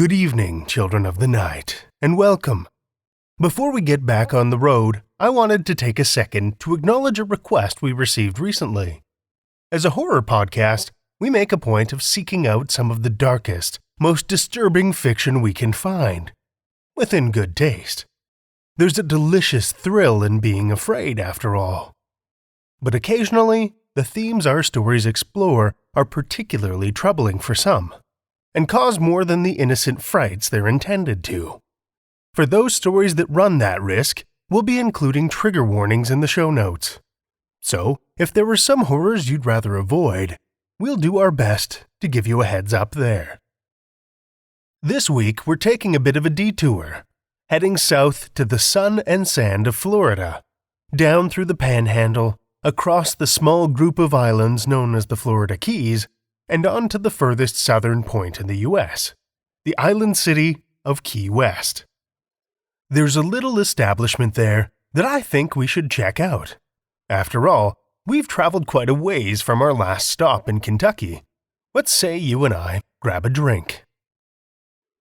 Good evening, children of the night, and welcome. Before we get back on the road, I wanted to take a second to acknowledge a request we received recently. As a horror podcast, we make a point of seeking out some of the darkest, most disturbing fiction we can find, within good taste. There's a delicious thrill in being afraid, after all. But occasionally, the themes our stories explore are particularly troubling for some, and cause more than the innocent frights they're intended to. For those stories that run that risk, we'll be including trigger warnings in the show notes. So, if there were some horrors you'd rather avoid, we'll do our best to give you a heads up there. This week, we're taking a bit of a detour, heading south to the sun and sand of Florida, down through the Panhandle, across the small group of islands known as the Florida Keys, and on to the furthest southern point in the U.S., the island city of Key West. There's a little establishment there that I think we should check out. After all, we've traveled quite a ways from our last stop in Kentucky. Let's say you and I grab a drink.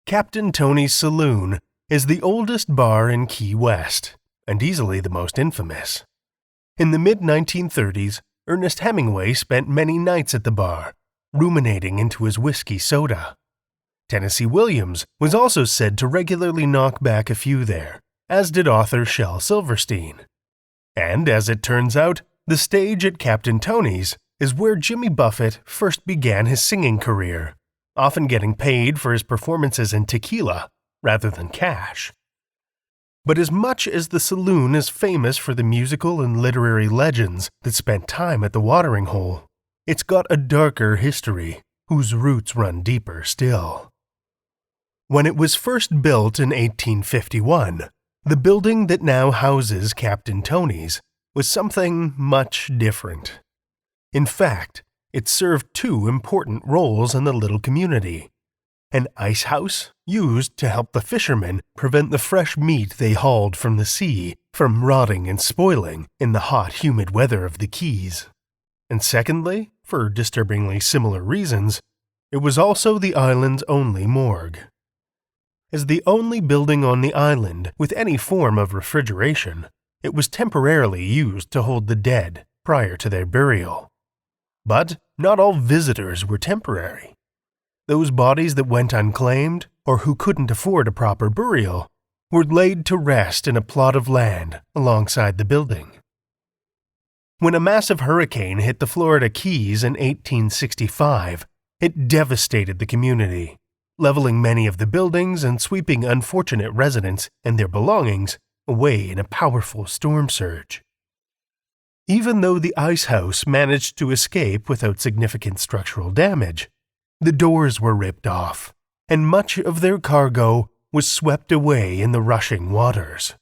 Captain Tony's Saloon is the oldest bar in Key West, and easily the most infamous. In the mid-1930s, Ernest Hemingway spent many nights at the bar, ruminating into his whiskey soda. Tennessee Williams was also said to regularly knock back a few there, as did author Shel Silverstein. And as it turns out, the stage at Captain Tony's is where Jimmy Buffett first began his singing career, often getting paid for his performances in tequila rather than cash. But as much as the saloon is famous for the musical and literary legends that spent time at the watering hole, it's got a darker history, whose roots run deeper still. When it was first built in 1851, the building that now houses Captain Tony's was something much different. In fact, it served two important roles in the little community: an ice house used to help the fishermen prevent the fresh meat they hauled from the sea from rotting and spoiling in the hot, humid weather of the Keys. And secondly, for disturbingly similar reasons, it was also the island's only morgue. As the only building on the island with any form of refrigeration, it was temporarily used to hold the dead prior to their burial. But not all visitors were temporary. Those bodies that went unclaimed, or who couldn't afford a proper burial, were laid to rest in a plot of land alongside the building. When a massive hurricane hit the Florida Keys in 1865, it devastated the community, leveling many of the buildings and sweeping unfortunate residents and their belongings away in a powerful storm surge. Even though the ice house managed to escape without significant structural damage, the doors were ripped off, and much of their cargo was swept away in the rushing waters.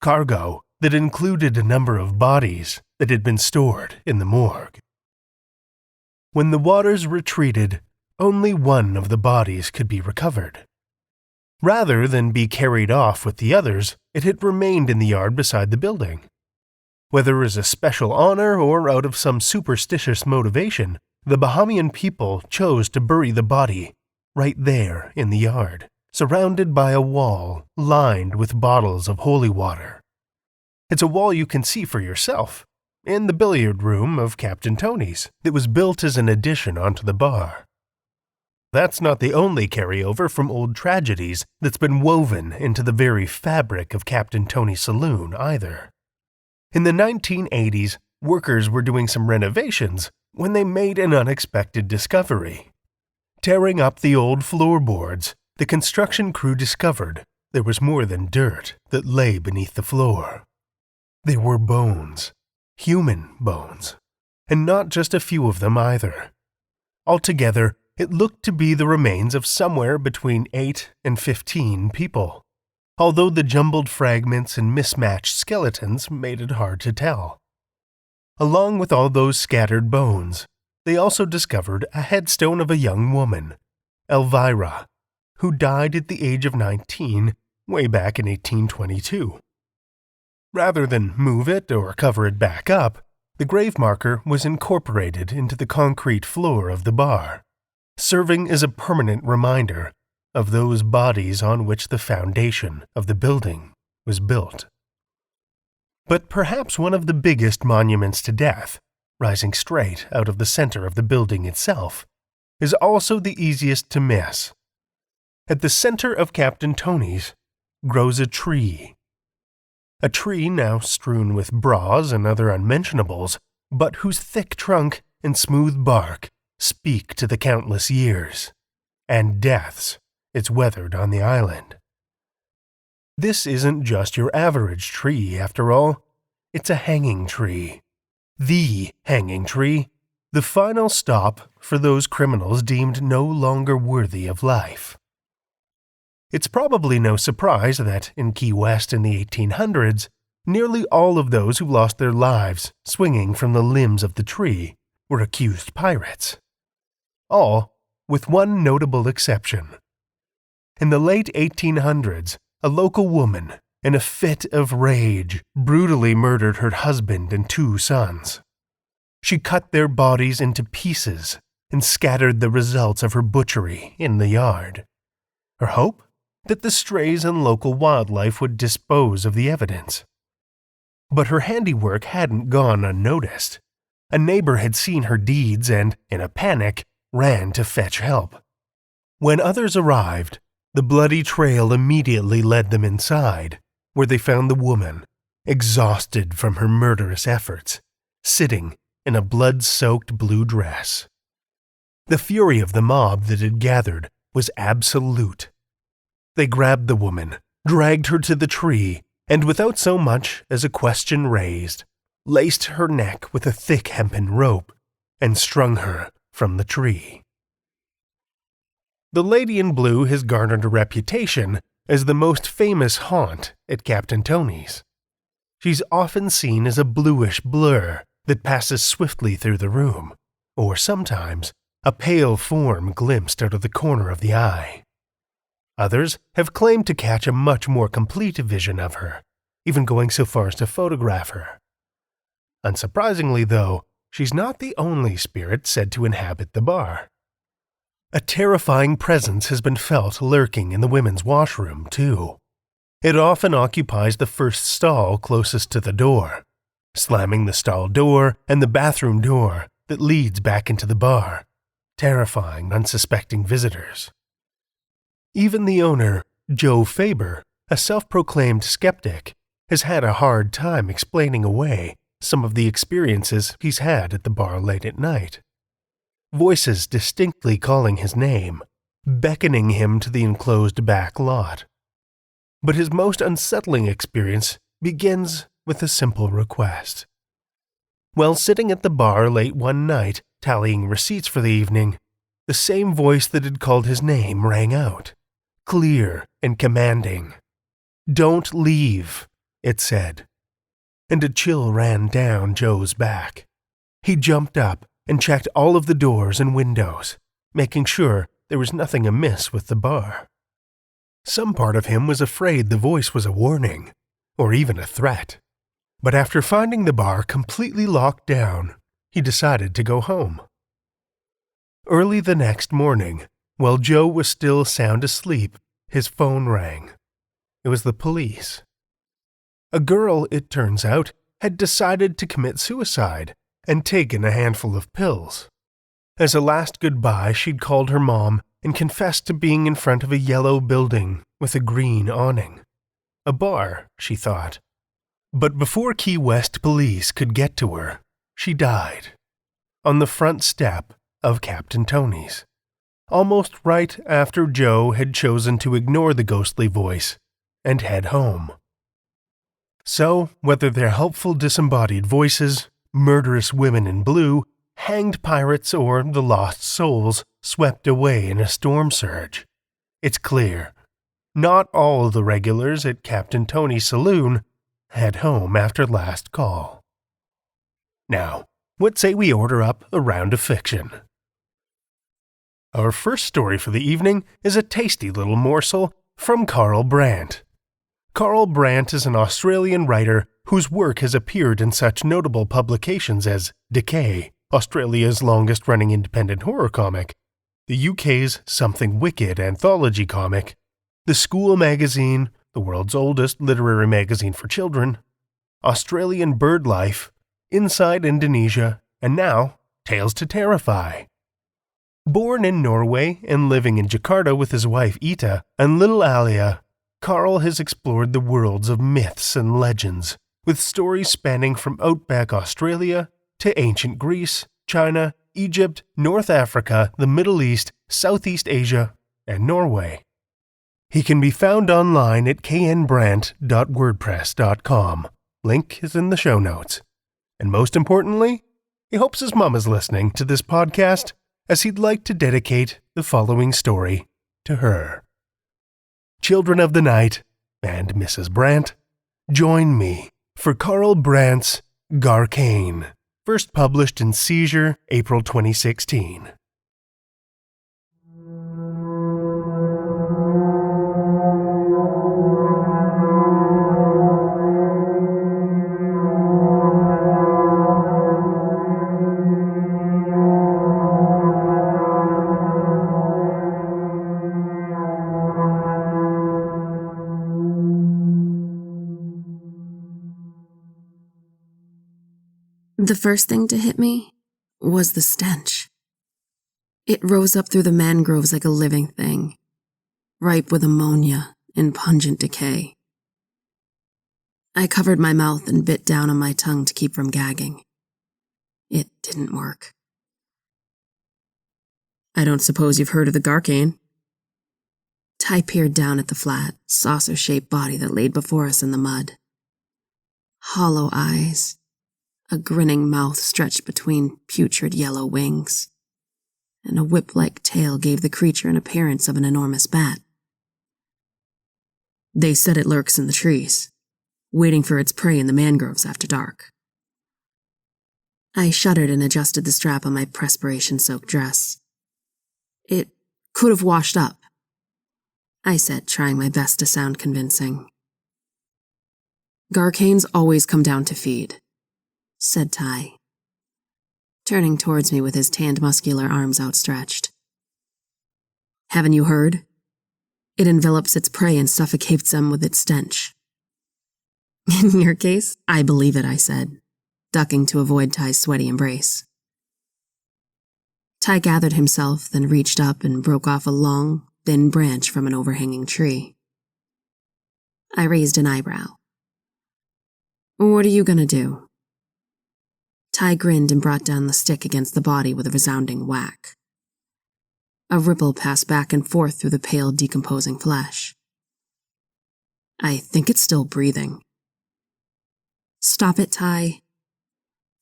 Cargo that included a number of bodies that had been stored in the morgue. When the waters retreated, only one of the bodies could be recovered. Rather than be carried off with the others, it had remained in the yard beside the building. Whether as a special honor or out of some superstitious motivation, the Bahamian people chose to bury the body right there in the yard, surrounded by a wall lined with bottles of holy water. It's a wall you can see for yourself, in the billiard room of Captain Tony's that was built as an addition onto the bar. That's not the only carryover from old tragedies that's been woven into the very fabric of Captain Tony's Saloon either. In the 1980s, workers were doing some renovations when they made an unexpected discovery. Tearing up the old floorboards, the construction crew discovered there was more than dirt that lay beneath the floor. There were bones, human bones, and not just a few of them either. Altogether, it looked to be the remains of somewhere between 8 and 15 people, although the jumbled fragments and mismatched skeletons made it hard to tell. Along with all those scattered bones, they also discovered a headstone of a young woman, Elvira, who died at the age of 19 way back in 1822. Rather than move it or cover it back up, the grave marker was incorporated into the concrete floor of the bar, serving as a permanent reminder of those bodies on which the foundation of the building was built. But perhaps one of the biggest monuments to death, rising straight out of the center of the building itself, is also the easiest to miss. At the center of Captain Tony's grows a tree. A tree now strewn with bras and other unmentionables, but whose thick trunk and smooth bark speak to the countless years and deaths it's weathered on the island. This isn't just your average tree, after all. It's a hanging tree. The hanging tree, the final stop for those criminals deemed no longer worthy of life. It's probably no surprise that in Key West in the 1800s, nearly all of those who lost their lives swinging from the limbs of the tree were accused pirates. All with one notable exception. In the late 1800s, a local woman, in a fit of rage, brutally murdered her husband and 2 sons. She cut their bodies into pieces and scattered the results of her butchery in the yard. Her hope? That the strays and local wildlife would dispose of the evidence. But her handiwork hadn't gone unnoticed. A neighbor had seen her deeds and, in a panic, ran to fetch help. When others arrived, the bloody trail immediately led them inside, where they found the woman, exhausted from her murderous efforts, sitting in a blood-soaked blue dress. The fury of the mob that had gathered was absolute. They grabbed the woman, dragged her to the tree, and without so much as a question raised, laced her neck with a thick hempen rope and strung her from the tree. The Lady in Blue has garnered a reputation as the most famous haunt at Captain Tony's. She's often seen as a bluish blur that passes swiftly through the room, or sometimes a pale form glimpsed out of the corner of the eye. Others have claimed to catch a much more complete vision of her, even going so far as to photograph her. Unsurprisingly, though, she's not the only spirit said to inhabit the bar. A terrifying presence has been felt lurking in the women's washroom, too. It often occupies the first stall closest to the door, slamming the stall door and the bathroom door that leads back into the bar, terrifying unsuspecting visitors. Even the owner, Joe Faber, a self-proclaimed skeptic, has had a hard time explaining away some of the experiences he's had at the bar late at night. Voices distinctly calling his name, beckoning him to the enclosed back lot. But his most unsettling experience begins with a simple request. While sitting at the bar late one night, tallying receipts for the evening, the same voice that had called his name rang out, clear and commanding. "Don't leave," it said. And a chill ran down Joe's back. He jumped up and checked all of the doors and windows, making sure there was nothing amiss with the bar. Some part of him was afraid the voice was a warning, or even a threat. But after finding the bar completely locked down, he decided to go home. Early the next morning, while Joe was still sound asleep, his phone rang. It was the police. A girl, it turns out, had decided to commit suicide and taken a handful of pills. As a last goodbye, she'd called her mom and confessed to being in front of a yellow building with a green awning. A bar, she thought. But before Key West police could get to her, she died. On the front step of Captain Tony's. Almost right after Joe had chosen to ignore the ghostly voice and head home. So, whether they're helpful disembodied voices, murderous women in blue, hanged pirates, or the lost souls swept away in a storm surge, it's clear, not all of the regulars at Captain Tony's saloon head home after last call. Now, what say we order up a round of fiction? Our first story for the evening is a tasty little morsel from Karl Brandt. Karl Brandt is an Australian writer whose work has appeared in such notable publications as Decay, Australia's longest-running independent horror comic, the UK's Something Wicked anthology comic, The School Magazine, the world's oldest literary magazine for children, Australian Bird Life, Inside Indonesia, and now Tales to Terrify. Born in Norway and living in Jakarta with his wife Ita and little Alia, Karl has explored the worlds of myths and legends, with stories spanning from outback Australia to ancient Greece, China, Egypt, North Africa, the Middle East, Southeast Asia, and Norway. He can be found online at knbrandt.wordpress.com. Link is in the show notes. And most importantly, he hopes his mom is listening to this podcast, as he'd like to dedicate the following story to her. Children of the Night and Mrs. Brandt, join me for Karl Brandt's Garkain, first published in Seizure, April 2016. The first thing to hit me was the stench. It rose up through the mangroves like a living thing, ripe with ammonia and pungent decay. I covered my mouth and bit down on my tongue to keep from gagging. It didn't work. I don't suppose you've heard of the Garkain? Ty peered down at the flat, saucer-shaped body that laid before us in the mud. Hollow eyes, a grinning mouth stretched between putrid yellow wings, and a whip-like tail gave the creature an appearance of an enormous bat. They said it lurks in the trees, waiting for its prey in the mangroves after dark. I shuddered and adjusted the strap on my perspiration-soaked dress. It could have washed up, I said, trying my best to sound convincing. Garkains always come down to feed, said Ty, turning towards me with his tanned muscular arms outstretched. Haven't you heard? It envelops its prey and suffocates them with its stench. In your case, I believe it, I said, ducking to avoid Ty's sweaty embrace. Ty gathered himself, then reached up and broke off a long, thin branch from an overhanging tree. I raised an eyebrow. What are you gonna do? Ty grinned and brought down the stick against the body with a resounding whack. A ripple passed back and forth through the pale, decomposing flesh. I think it's still breathing. Stop it, Ty.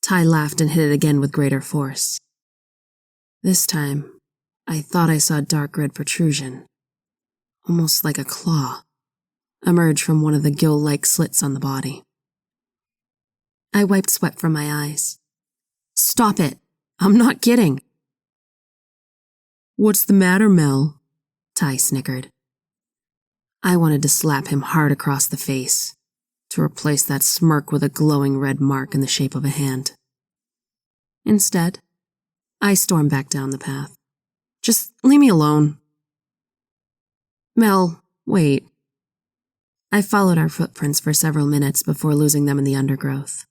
Ty laughed and hit it again with greater force. This time, I thought I saw a dark red protrusion, almost like a claw, emerge from one of the gill-like slits on the body. I wiped sweat from my eyes. Stop it! I'm not kidding! What's the matter, Mel? Ty snickered. I wanted to slap him hard across the face, to replace that smirk with a glowing red mark in the shape of a hand. Instead, I stormed back down the path. Just leave me alone. Mel, wait. I followed our footprints for several minutes before losing them in the undergrowth.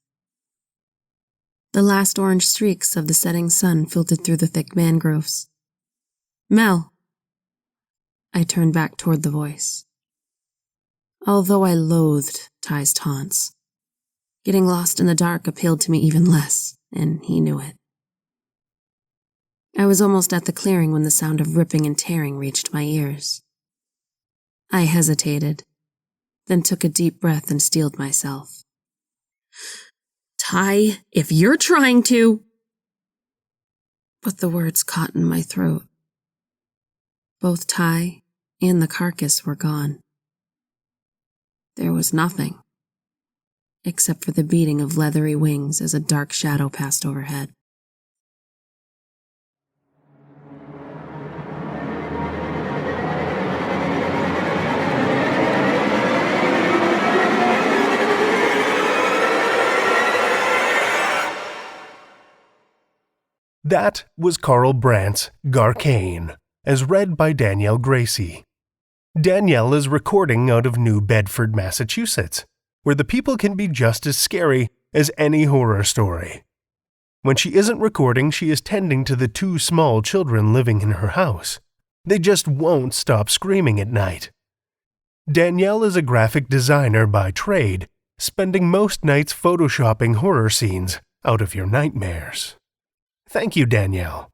The last orange streaks of the setting sun filtered through the thick mangroves. Mel. I turned back toward the voice. Although I loathed Ty's taunts, getting lost in the dark appealed to me even less, and he knew it. I was almost at the clearing when the sound of ripping and tearing reached my ears. I hesitated, then took a deep breath and steeled myself. Ty, if you're trying to... But the words caught in my throat. Both Ty and the carcass were gone. There was nothing, except for the beating of leathery wings as a dark shadow passed overhead. That was Karl Brandt's Garkain, as read by Danielle Gracie. Danielle is recording out of New Bedford, Massachusetts, where the people can be just as scary as any horror story. When she isn't recording, she is tending to the 2 small children living in her house. They just won't stop screaming at night. Danielle is a graphic designer by trade, spending most nights photoshopping horror scenes out of your nightmares. Thank you, Danielle.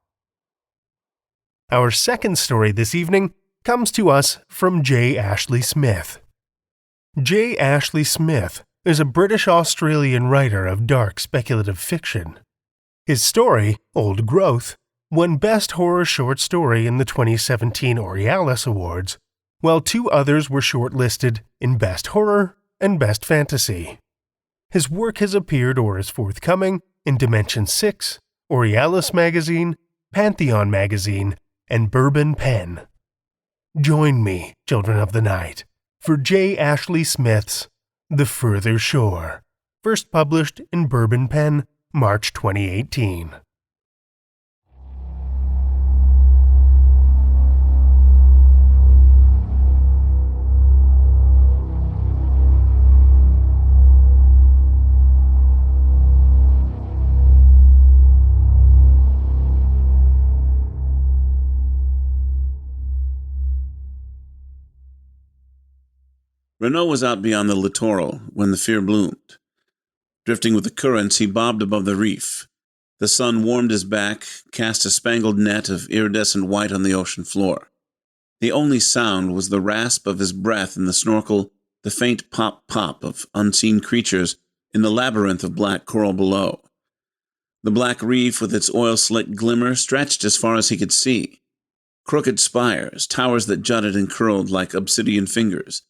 Our second story this evening comes to us from J. Ashley Smith. J. Ashley Smith is a British-Australian writer of dark speculative fiction. His story, Old Growth, won Best Horror Short Story in the 2017 Aurealis Awards, while 2 others were shortlisted in Best Horror and Best Fantasy. His work has appeared or is forthcoming in Dimension 6, Aurealis Magazine, Pantheon Magazine, and Bourbon Pen. Join me, children of the night, for J. Ashley Smith's The Further Shore, first published in Bourbon Pen, March 2018. Renault was out beyond the littoral when the fear bloomed. Drifting with the currents, he bobbed above the reef. The sun warmed his back, cast a spangled net of iridescent white on the ocean floor. The only sound was the rasp of his breath in the snorkel, the faint pop-pop of unseen creatures in the labyrinth of black coral below. The black reef with its oil-slick glimmer stretched as far as he could see. Crooked spires, towers that jutted and curled like obsidian fingers.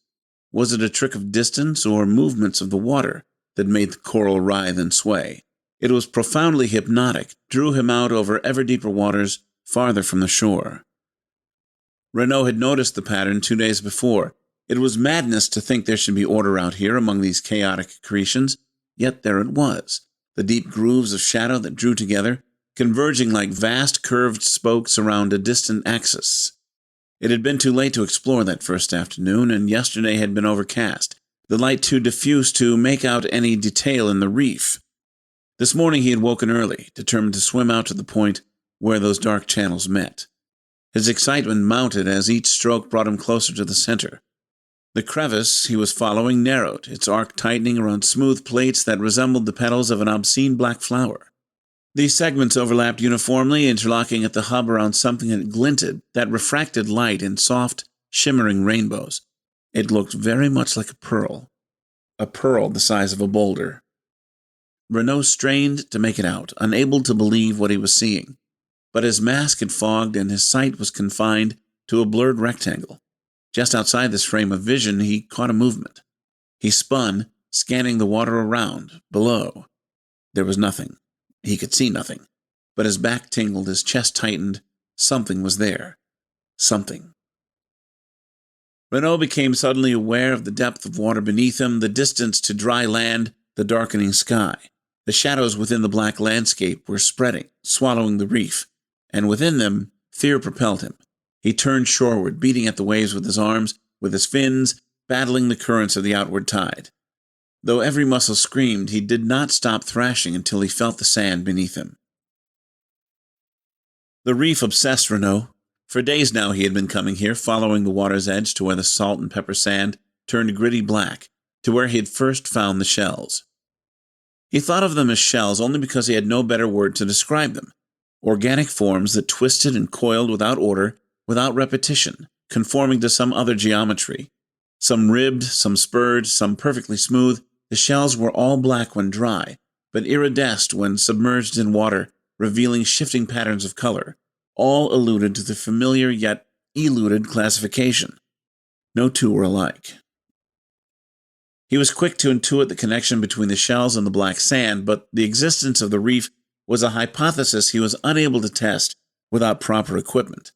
Was it a trick of distance or movements of the water that made the coral writhe and sway? It was profoundly hypnotic, drew him out over ever deeper waters, farther from the shore. Renault had noticed the pattern 2 days before. It was madness to think there should be order out here among these chaotic accretions, yet there it was, the deep grooves of shadow that drew together, converging like vast curved spokes around a distant axis. It had been too late to explore that first afternoon, and yesterday had been overcast, the light too diffuse to make out any detail in the reef. This morning he had woken early, determined to swim out to the point where those dark channels met. His excitement mounted as each stroke brought him closer to the center. The crevice he was following narrowed, its arc tightening around smooth plates that resembled the petals of an obscene black flower. These segments overlapped uniformly, interlocking at the hub around something that glinted, that refracted light in soft, shimmering rainbows. It looked very much like a pearl the size of a boulder. Renault strained to make it out, unable to believe what he was seeing. But his mask had fogged and his sight was confined to a blurred rectangle. Just outside this frame of vision, he caught a movement. He spun, scanning the water around, below. There was nothing. He could see nothing, but his back tingled, his chest tightened. Something was there. Something. Renault became suddenly aware of the depth of water beneath him, the distance to dry land, the darkening sky. The shadows within the black landscape were spreading, swallowing the reef, and within them, fear propelled him. He turned shoreward, beating at the waves with his arms, with his fins, battling the currents of the outward tide. Though every muscle screamed, he did not stop thrashing until he felt the sand beneath him. The reef obsessed Renault. For days now he had been coming here, following the water's edge to where the salt and pepper sand turned gritty black, to where he had first found the shells. He thought of them as shells only because he had no better word to describe them. Organic forms that twisted and coiled without order, without repetition, conforming to some other geometry. Some ribbed, some spurred, some perfectly smooth. The shells were all black when dry, but iridescent when submerged in water, revealing shifting patterns of color. All alluded to the familiar yet eluded classification. No two were alike. He was quick to intuit the connection between the shells and the black sand, but the existence of the reef was a hypothesis he was unable to test without proper equipment.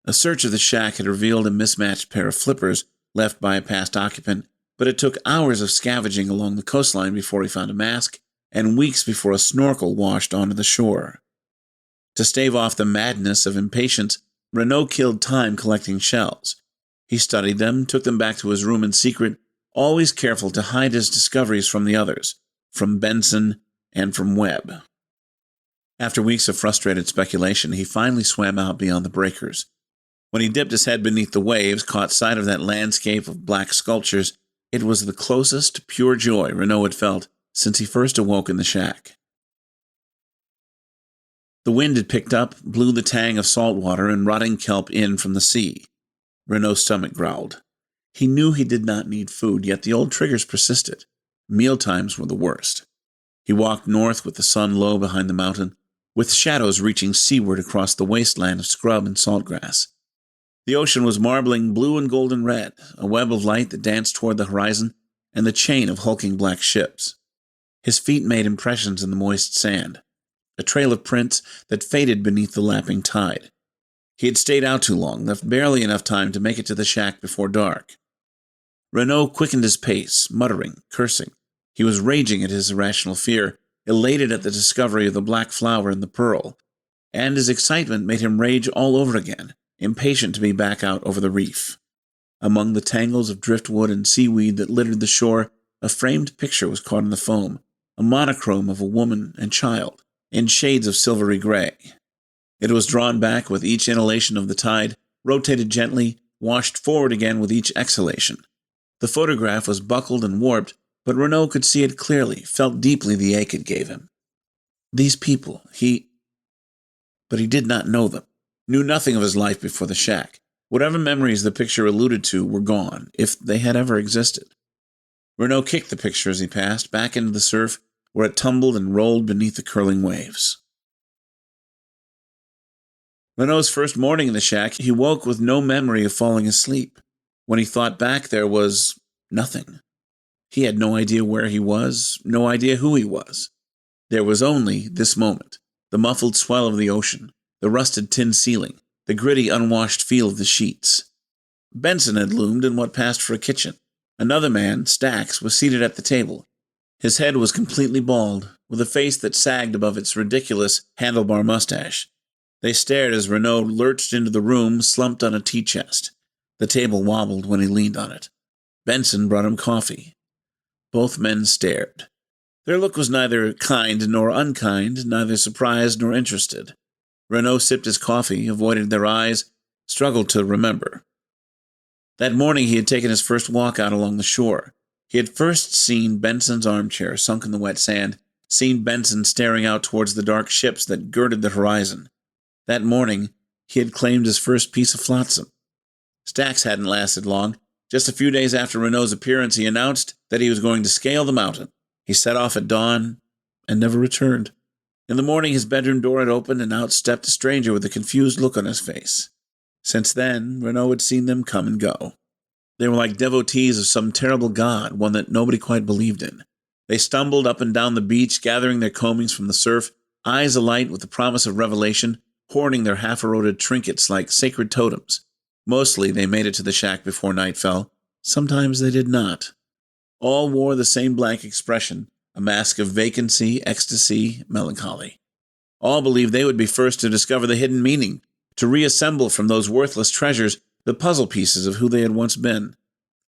A search of the shack had revealed a mismatched pair of flippers left by a past occupant, but it took hours of scavenging along the coastline before he found a mask, and weeks before a snorkel washed onto the shore. To stave off the madness of impatience, Renault killed time collecting shells. He studied them, took them back to his room in secret, always careful to hide his discoveries from the others, from Benson and from Webb. After weeks of frustrated speculation, he finally swam out beyond the breakers. When he dipped his head beneath the waves, caught sight of that landscape of black sculptures, it was the closest to pure joy Renault had felt since he first awoke in the shack. The wind had picked up, blew the tang of salt water and rotting kelp in from the sea. Renault's stomach growled. He knew he did not need food, yet the old triggers persisted. Mealtimes were the worst. He walked north with the sun low behind the mountain, with shadows reaching seaward across the wasteland of scrub and saltgrass. The ocean was marbling blue and golden red, a web of light that danced toward the horizon, and the chain of hulking black ships. His feet made impressions in the moist sand, a trail of prints that faded beneath the lapping tide. He had stayed out too long, left barely enough time to make it to the shack before dark. Renault quickened his pace, muttering, cursing. He was raging at his irrational fear, elated at the discovery of the black flower and the pearl, and his excitement made him rage all over again, impatient to be back out over the reef. Among the tangles of driftwood and seaweed that littered the shore, a framed picture was caught in the foam, a monochrome of a woman and child, in shades of silvery gray. It was drawn back with each inhalation of the tide, rotated gently, washed forward again with each exhalation. The photograph was buckled and warped, but Renault could see it clearly, felt deeply the ache it gave him. These people, But he did not know them, knew nothing of his life before the shack. Whatever memories the picture alluded to were gone, if they had ever existed. Renault kicked the picture as he passed, back into the surf, where it tumbled and rolled beneath the curling waves. Renault's first morning in the shack, he woke with no memory of falling asleep. When he thought back, there was nothing. He had no idea where he was, no idea who he was. There was only this moment, the muffled swell of the ocean, the rusted tin ceiling, the gritty, unwashed feel of the sheets. Benson had loomed in what passed for a kitchen. Another man, Stax, was seated at the table. His head was completely bald, with a face that sagged above its ridiculous handlebar mustache. They stared as Renault lurched into the room, slumped on a tea chest. The table wobbled when he leaned on it. Benson brought him coffee. Both men stared. Their look was neither kind nor unkind, neither surprised nor interested. Renault sipped his coffee, avoided their eyes, struggled to remember. That morning he had taken his first walk out along the shore. He had first seen Benson's armchair sunk in the wet sand, seen Benson staring out towards the dark ships that girded the horizon. That morning he had claimed his first piece of flotsam. Stax hadn't lasted long. Just a few days after Renault's appearance, he announced that he was going to scale the mountain. He set off at dawn and never returned. In the morning, his bedroom door had opened, and out stepped a stranger with a confused look on his face. Since then, Renault had seen them come and go. They were like devotees of some terrible god, one that nobody quite believed in. They stumbled up and down the beach, gathering their combings from the surf, eyes alight with the promise of revelation, hoarding their half-eroded trinkets like sacred totems. Mostly, they made it to the shack before night fell. Sometimes they did not. All wore the same blank expression, a mask of vacancy, ecstasy, melancholy. All believed they would be first to discover the hidden meaning, to reassemble from those worthless treasures the puzzle pieces of who they had once been.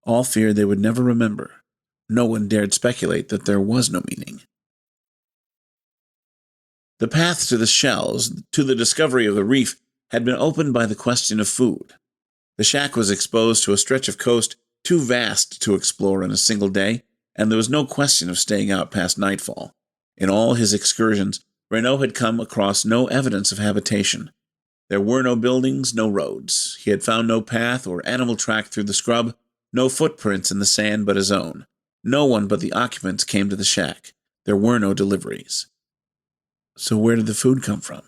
All feared they would never remember. No one dared speculate that there was no meaning. The path to the shells, to the discovery of the reef, had been opened by the question of food. The shack was exposed to a stretch of coast too vast to explore in a single day, and there was no question of staying out past nightfall. In all his excursions, Renault had come across no evidence of habitation. There were no buildings, no roads. He had found no path or animal track through the scrub, no footprints in the sand but his own. No one but the occupants came to the shack. There were no deliveries. So where did the food come from?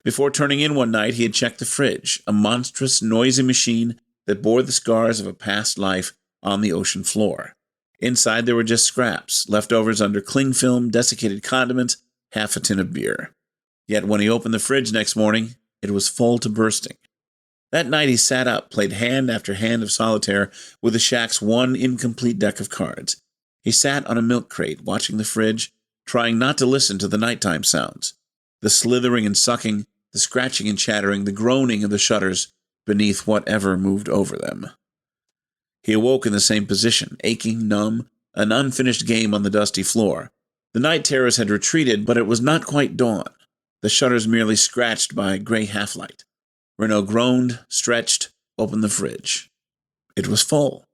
Before turning in one night, he had checked the fridge, a monstrous, noisy machine that bore the scars of a past life on the ocean floor. Inside there were just scraps, leftovers under cling film, desiccated condiments, half a tin of beer. Yet when he opened the fridge next morning, it was full to bursting. That night he sat up, played hand after hand of solitaire with the shack's one incomplete deck of cards. He sat on a milk crate, watching the fridge, trying not to listen to the nighttime sounds. The slithering and sucking, the scratching and chattering, the groaning of the shutters beneath whatever moved over them. He awoke in the same position, aching, numb, an unfinished game on the dusty floor. The night terrors had retreated, but it was not quite dawn. The shutters merely scratched by gray half-light. Renaud groaned, stretched, opened the fridge. It was full.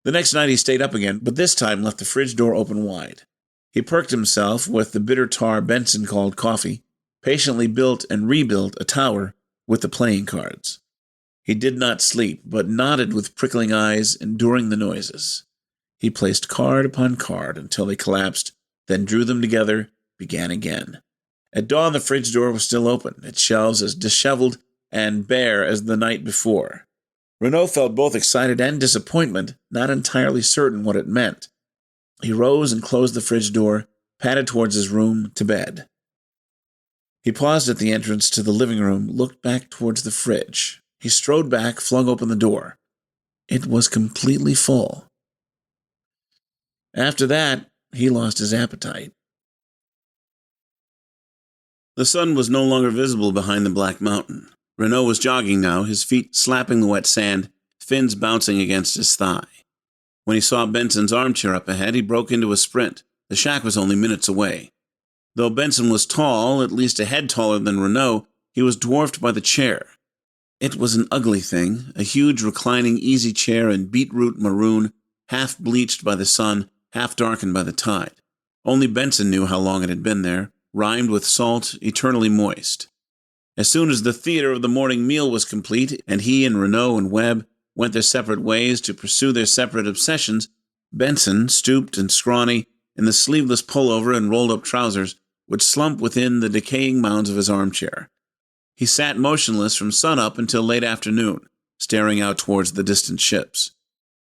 The next night he stayed up again, but this time left the fridge door open wide. He perked himself with the bitter tar Benson called coffee, patiently built and rebuilt a tower with the playing cards. He did not sleep, but nodded with prickling eyes, enduring the noises. He placed card upon card until they collapsed, then drew them together, began again. At dawn the fridge door was still open, its shelves as disheveled and bare as the night before. Renaud felt both excited and disappointment, not entirely certain what it meant. He rose and closed the fridge door, padded towards his room, to bed. He paused at the entrance to the living room, looked back towards the fridge. He strode back, flung open the door. It was completely full. After that, he lost his appetite. The sun was no longer visible behind the black mountain. Renaud was jogging now, his feet slapping the wet sand, fins bouncing against his thigh. When he saw Benson's armchair up ahead, he broke into a sprint. The shack was only minutes away. Though Benson was tall, at least a head taller than Renaud, he was dwarfed by the chair. It was an ugly thing, a huge reclining easy chair in beetroot maroon, half bleached by the sun, half darkened by the tide. Only Benson knew how long it had been there, rimed with salt, eternally moist. As soon as the theater of the morning meal was complete, and he and Renaud and Webb went their separate ways to pursue their separate obsessions, Benson, stooped and scrawny, in the sleeveless pullover and rolled-up trousers, would slump within the decaying mounds of his armchair. He sat motionless from sunup until late afternoon, staring out towards the distant ships.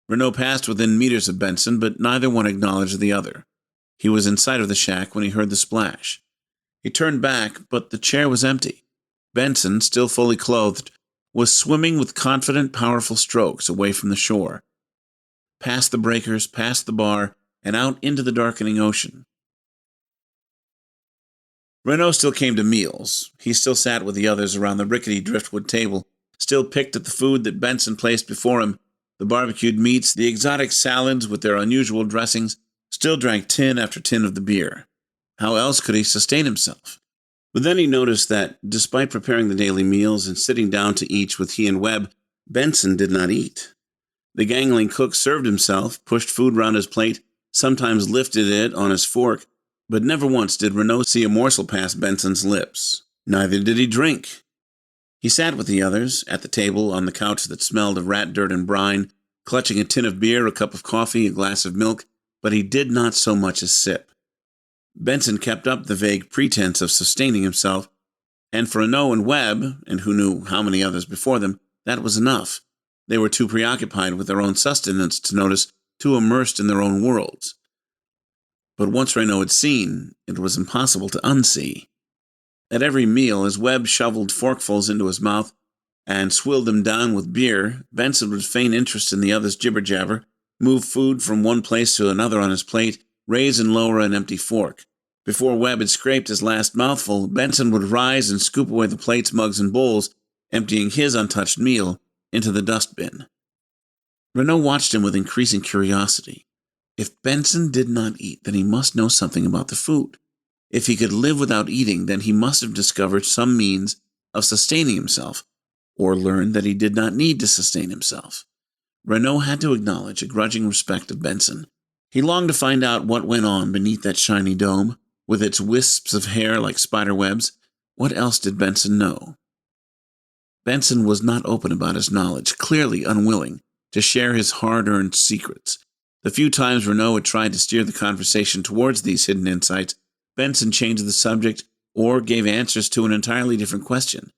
Renaud passed within meters of Benson, but neither one acknowledged the other. He was in sight of the shack when he heard the splash. He turned back, but the chair was empty. Benson, still fully clothed, was swimming with confident, powerful strokes away from the shore, past the breakers, past the bar, and out into the darkening ocean. Renaud still came to meals. He still sat with the others around the rickety driftwood table, still picked at the food that Benson placed before him, the barbecued meats, the exotic salads with their unusual dressings, still drank tin after tin of the beer. How else could he sustain himself? But then he noticed that, despite preparing the daily meals and sitting down to each with he and Webb, Benson did not eat. The gangling cook served himself, pushed food round his plate, sometimes lifted it on his fork, but never once did Renaud see a morsel pass Benson's lips. Neither did he drink. He sat with the others, at the table, on the couch that smelled of rat dirt and brine, clutching a tin of beer, a cup of coffee, a glass of milk, but he did not so much as sip. Benson kept up the vague pretense of sustaining himself, and for Renaud and Webb, and who knew how many others before them, that was enough. They were too preoccupied with their own sustenance to notice, too immersed in their own worlds. But once Renaud had seen, it was impossible to unsee. At every meal, as Webb shoveled forkfuls into his mouth and swilled them down with beer, Benson would feign interest in the other's jibber-jabber, move food from one place to another on his plate, raise and lower an empty fork. Before Webb had scraped his last mouthful, Benson would rise and scoop away the plates, mugs, and bowls, emptying his untouched meal into the dustbin. Renaud watched him with increasing curiosity. If Benson did not eat, then he must know something about the food. If he could live without eating, then he must have discovered some means of sustaining himself, or learned that he did not need to sustain himself. Renaud had to acknowledge a grudging respect of Benson. He longed to find out what went on beneath that shiny dome, with its wisps of hair like spider webs. What else did Benson know? Benson was not open about his knowledge, clearly unwilling to share his hard-earned secrets. The few times Renaud had tried to steer the conversation towards these hidden insights, Benson changed the subject or gave answers to an entirely different question.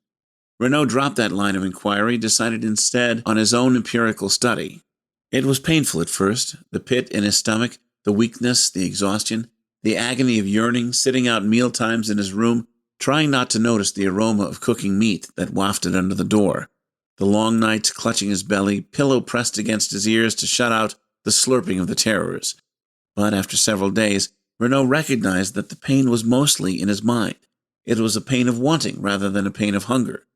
Renaud dropped that line of inquiry, decided instead on his own empirical study. It was painful at first, the pit in his stomach, the weakness, the exhaustion, the agony of yearning, sitting out meal times in his room, trying not to notice the aroma of cooking meat that wafted under the door, the long nights clutching his belly, pillow pressed against his ears to shut out the slurping of the terrors. But after several days, Renaud recognized that the pain was mostly in his mind. It was a pain of wanting rather than a pain of hunger.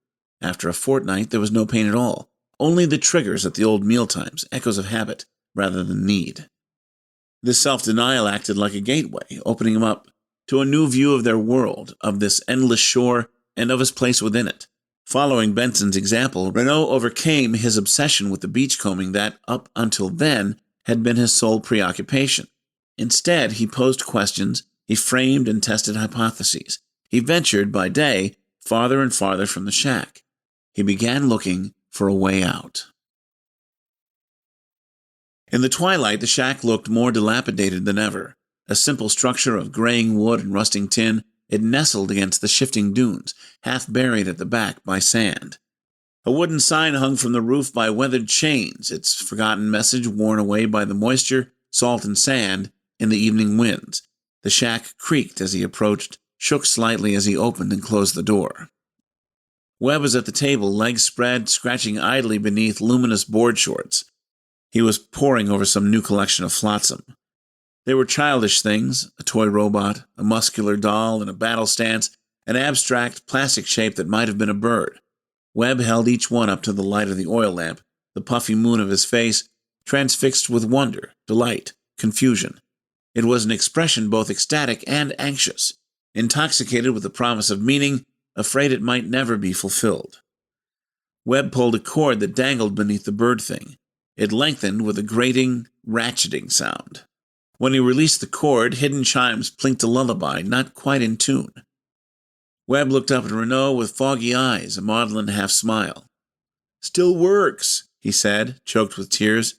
After a fortnight, there was no pain at all, only the triggers at the old mealtimes, echoes of habit rather than need. This self-denial acted like a gateway, opening him up to a new view of their world, of this endless shore, and of his place within it. Following Benson's example, Renaud overcame his obsession with the beachcombing that, up until then, had been his sole preoccupation. Instead, he posed questions, he framed and tested hypotheses. He ventured, by day, farther and farther from the shack. He began looking for a way out. In the twilight, the shack looked more dilapidated than ever. A simple structure of graying wood and rusting tin, it nestled against the shifting dunes, half buried at the back by sand. A wooden sign hung from the roof by weathered chains, its forgotten message worn away by the moisture, salt, and sand in the evening winds. The shack creaked as he approached, shook slightly as he opened and closed the door. Webb was at the table, legs spread, scratching idly beneath luminous board shorts. He was poring over some new collection of flotsam. They were childish things, a toy robot, a muscular doll in a battle stance, an abstract plastic shape that might have been a bird. Webb held each one up to the light of the oil lamp, the puffy moon of his face, transfixed with wonder, delight, confusion. It was an expression both ecstatic and anxious, intoxicated with the promise of meaning, afraid it might never be fulfilled. Webb pulled a cord that dangled beneath the bird thing. It lengthened with a grating, ratcheting sound. When he released the cord, hidden chimes plinked a lullaby, not quite in tune. Webb looked up at Renaud with foggy eyes, a maudlin half-smile. "Still works," he said, choked with tears.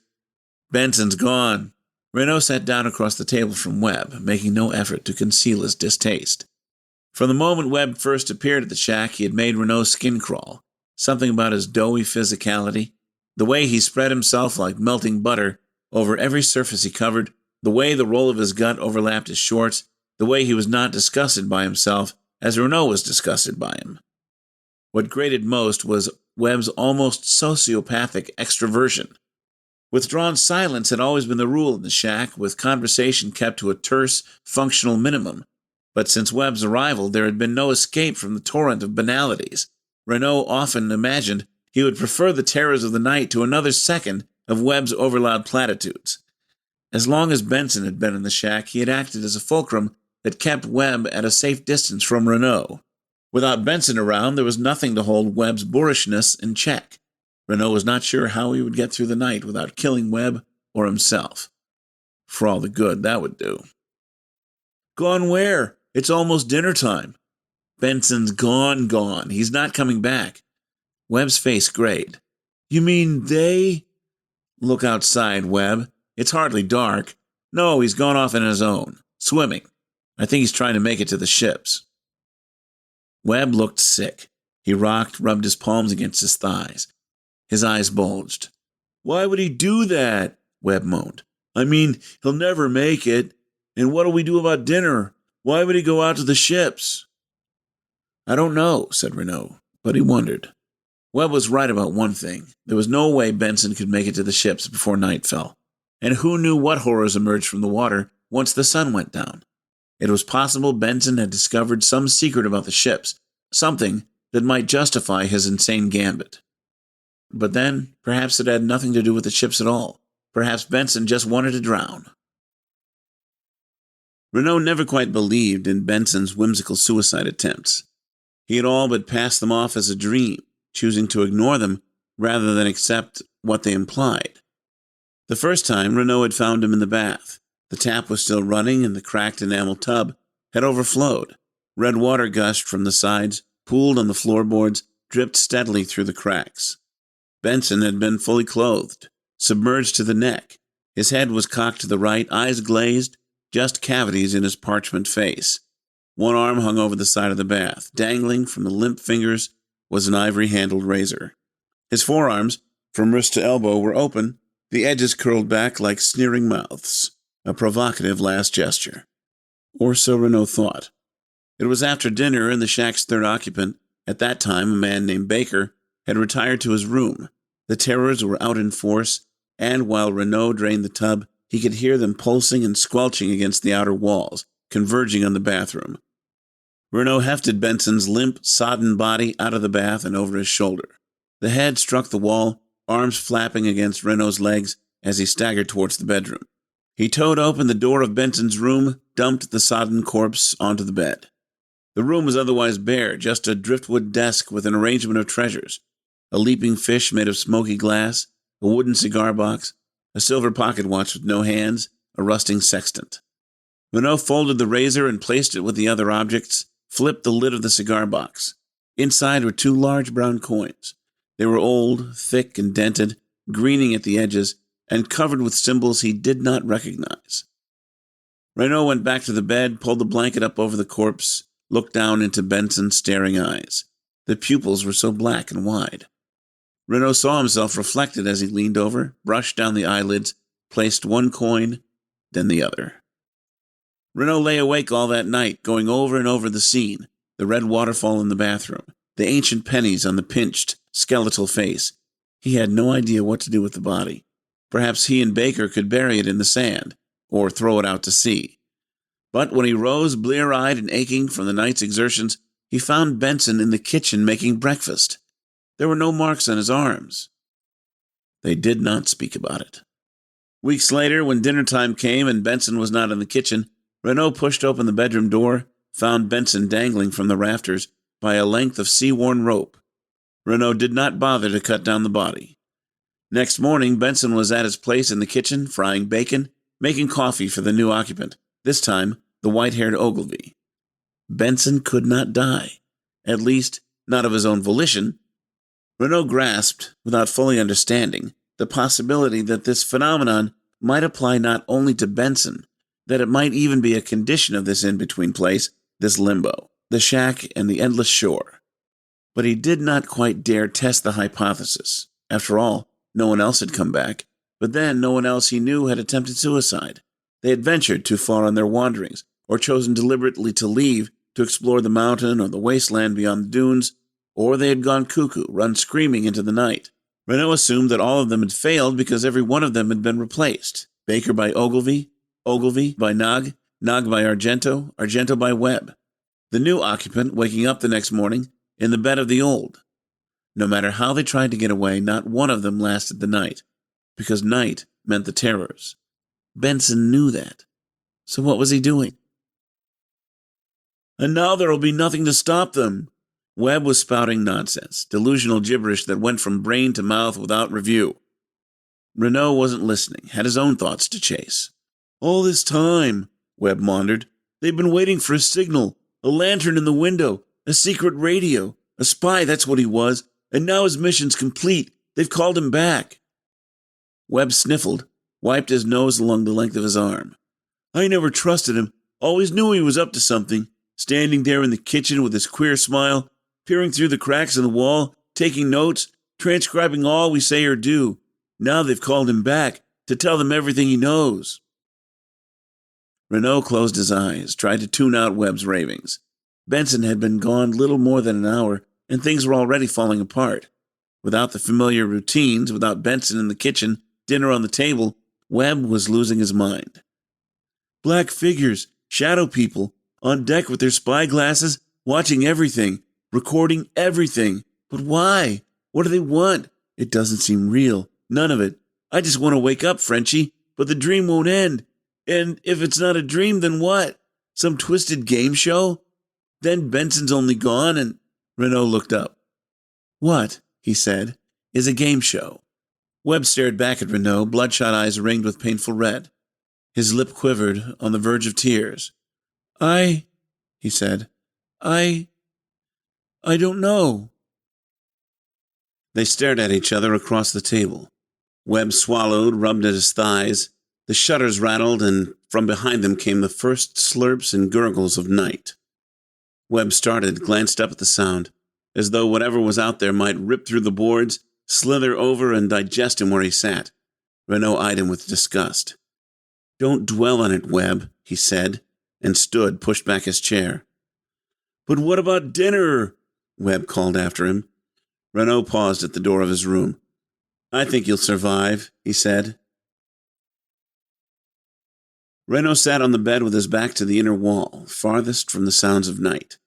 "Benson's gone." Renaud sat down across the table from Webb, making no effort to conceal his distaste. From the moment Webb first appeared at the shack, he had made Renaud's skin crawl. Something about his doughy physicality, the way he spread himself like melting butter over every surface he covered, the way the roll of his gut overlapped his shorts, the way he was not disgusted by himself as Renaud was disgusted by him. What grated most was Webb's almost sociopathic extroversion. Withdrawn silence had always been the rule in the shack, with conversation kept to a terse, functional minimum. But since Webb's arrival, there had been no escape from the torrent of banalities. Renaud often imagined he would prefer the terrors of the night to another second of Webb's overloud platitudes. As long as Benson had been in the shack, he had acted as a fulcrum that kept Webb at a safe distance from Renaud. Without Benson around, there was nothing to hold Webb's boorishness in check. Renaud was not sure how he would get through the night without killing Webb or himself. For all the good that would do. "Gone where? It's almost dinner time." "Benson's gone. He's not coming back." Webb's face grayed. "You mean they—" "Look outside, Webb. It's hardly dark. No, he's gone off on his own. Swimming. I think he's trying to make it to the ships." Webb looked sick. He rocked, rubbed his palms against his thighs. His eyes bulged. "Why would he do that?" Webb moaned. "I mean, he'll never make it. And what'll we do about dinner? Why would he go out to the ships?" "I don't know," said Renaud, but he wondered. Webb was right about one thing. There was no way Benson could make it to the ships before night fell. And who knew what horrors emerged from the water once the sun went down? It was possible Benson had discovered some secret about the ships, something that might justify his insane gambit. But then, perhaps it had nothing to do with the ships at all. Perhaps Benson just wanted to drown. Renaud never quite believed in Benson's whimsical suicide attempts. He had all but passed them off as a dream, choosing to ignore them rather than accept what they implied. The first time, Renaud had found him in the bath. The tap was still running and the cracked enamel tub had overflowed. Red water gushed from the sides, pooled on the floorboards, dripped steadily through the cracks. Benson had been fully clothed, submerged to the neck. His head was cocked to the right, eyes glazed, just cavities in his parchment face. One arm hung over the side of the bath. Dangling from the limp fingers was an ivory-handled razor. His forearms, from wrist to elbow, were open, the edges curled back like sneering mouths, a provocative last gesture. Or so Renaud thought. It was after dinner, and the shack's third occupant, at that time a man named Baker, had retired to his room. The terrors were out in force, and while Renaud drained the tub, he could hear them pulsing and squelching against the outer walls, converging on the bathroom. Renault hefted Benson's limp, sodden body out of the bath and over his shoulder. The head struck the wall, arms flapping against Renault's legs as he staggered towards the bedroom. He towed open the door of Benson's room, dumped the sodden corpse onto the bed. The room was otherwise bare, just a driftwood desk with an arrangement of treasures, a leaping fish made of smoky glass, a wooden cigar box, a silver pocket watch with no hands, a rusting sextant. Renault folded the razor and placed it with the other objects, flipped the lid of the cigar box. Inside were 2 large brown coins. They were old, thick, and dented, greening at the edges, and covered with symbols he did not recognize. Renault went back to the bed, pulled the blanket up over the corpse, looked down into Benson's staring eyes. The pupils were so black and wide. Renault saw himself reflected as he leaned over, brushed down the eyelids, placed one coin, then the other. Renault lay awake all that night, going over and over the scene, the red waterfall in the bathroom, the ancient pennies on the pinched, skeletal face. He had no idea what to do with the body. Perhaps he and Baker could bury it in the sand, or throw it out to sea. But when he rose, blear-eyed and aching from the night's exertions, he found Benson in the kitchen making breakfast. There were no marks on his arms. They did not speak about it. Weeks later, when dinner time came and Benson was not in the kitchen, Renault pushed open the bedroom door, found Benson dangling from the rafters by a length of sea-worn rope. Renault did not bother to cut down the body. Next morning, Benson was at his place in the kitchen, frying bacon, making coffee for the new occupant, this time the white-haired Ogilvy. Benson could not die, at least not of his own volition. Renault grasped, without fully understanding, the possibility that this phenomenon might apply not only to Benson, that it might even be a condition of this in-between place, this limbo, the shack and the endless shore. But he did not quite dare test the hypothesis. After all, no one else had come back, but then no one else he knew had attempted suicide. They had ventured too far on their wanderings, or chosen deliberately to leave to explore the mountain or the wasteland beyond the dunes, or they had gone cuckoo, run screaming into the night. Renault assumed that all of them had failed because every one of them had been replaced. Baker by Ogilvy, Ogilvy by Nog, Nog by Argento, Argento by Webb. The new occupant waking up the next morning in the bed of the old. No matter how they tried to get away, not one of them lasted the night, because night meant the terrors. Benson knew that. So what was he doing? And now there will be nothing to stop them. Webb was spouting nonsense, delusional gibberish that went from brain to mouth without review. Renault wasn't listening, had his own thoughts to chase. All this time, Webb maundered, they've been waiting for a signal, a lantern in the window, a secret radio, a spy, that's what he was, and now his mission's complete. They've called him back. Webb sniffled, wiped his nose along the length of his arm. I never trusted him, always knew he was up to something, standing there in the kitchen with his queer smile, peering through the cracks in the wall, taking notes, transcribing all we say or do. Now they've called him back to tell them everything he knows. Renault closed his eyes, tried to tune out Webb's ravings. Benson had been gone little more than an hour, and things were already falling apart. Without the familiar routines, without Benson in the kitchen, dinner on the table, Webb was losing his mind. Black figures, shadow people, on deck with their spy glasses, watching everything, recording everything. But why? What do they want? It doesn't seem real. None of it. I just want to wake up, Frenchie, but the dream won't end. And if it's not a dream, then what? Some twisted game show? Then Benson's only gone and... Renault looked up. What, he said, is a game show? Webb stared back at Renault, bloodshot eyes ringed with painful red. His lip quivered on the verge of tears. He said, I don't know. They stared at each other across the table. Webb swallowed, rubbed at his thighs. The shutters rattled, and from behind them came the first slurps and gurgles of night. Webb started, glanced up at the sound, as though whatever was out there might rip through the boards, slither over and digest him where he sat. Renault eyed him with disgust. Don't dwell on it, Webb, he said, and stood, pushed back his chair. But what about dinner? Webb called after him. Renault paused at the door of his room. I think you'll survive, he said. Renault sat on the bed with his back to the inner wall, farthest from the sounds of night.